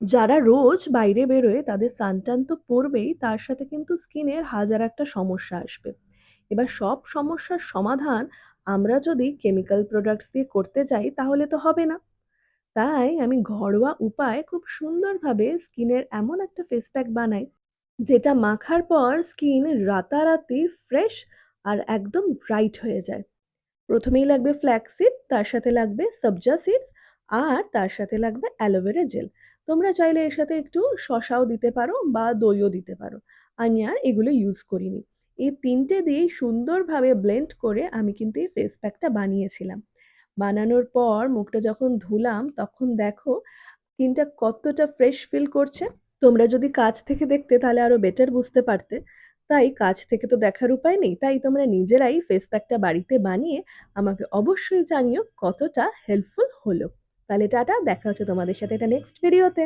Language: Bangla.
যারা রোজ বাইরে বেরোয় তাদের সানট্যান তো পড়বেই, তার সাথে কিন্তু স্কিনের হাজার একটা সমস্যা আসবে। এবার সব সমস্যার সমাধান আমরা যদি কেমিক্যাল প্রোডাক্টস দিয়ে করতে যাই তাহলে তো হবে না। তাই আমি ঘরোয়া উপায়ে খুব সুন্দরভাবে স্কিনের এমন একটা ফেস প্যাক বানাই, যেটা মাখার পর স্কিন রাতারাতি ফ্রেশ আর একদম ব্রাইট হয়ে যায়। প্রথমেই লাগবে ফ্ল্যাক্সিড, তার সাথে লাগবে সবজা সিডস, আর তার সাথে লাগবে অ্যালোভেরা জেল। তোমরা চাইলে এর সাথে একটু শসাও দিতে পারো বা দইও দিতে পারো। আমি আর এগুলো ইউজ করিনি। এই ৩ টে দিয়েই সুন্দরভাবে ব্লেন্ড করে আমি কিন্তু এই ফেস প্যাকটা বানিয়েছিলাম। বানানোর পর মুখটা যখন ধুলাম তখন দেখো স্কিনটা কতটা ফ্রেশ ফিল করছে। তোমরা যদি কাছ থেকে দেখতে তাহলে আরো বেটার বুঝতে পারতে। তাই কাছ থেকে তো দেখার উপায় নেই। তাই তোমরা নিজেরাই ফেস প্যাকটা বাড়িতে বানিয়ে আমাকে অবশ্যই জানিও কতটা হেল্পফুল হলো। তাহলে টাটা, দেখা হচ্ছে তোমাদের সাথে এটা নেক্সট ভিডিওতে।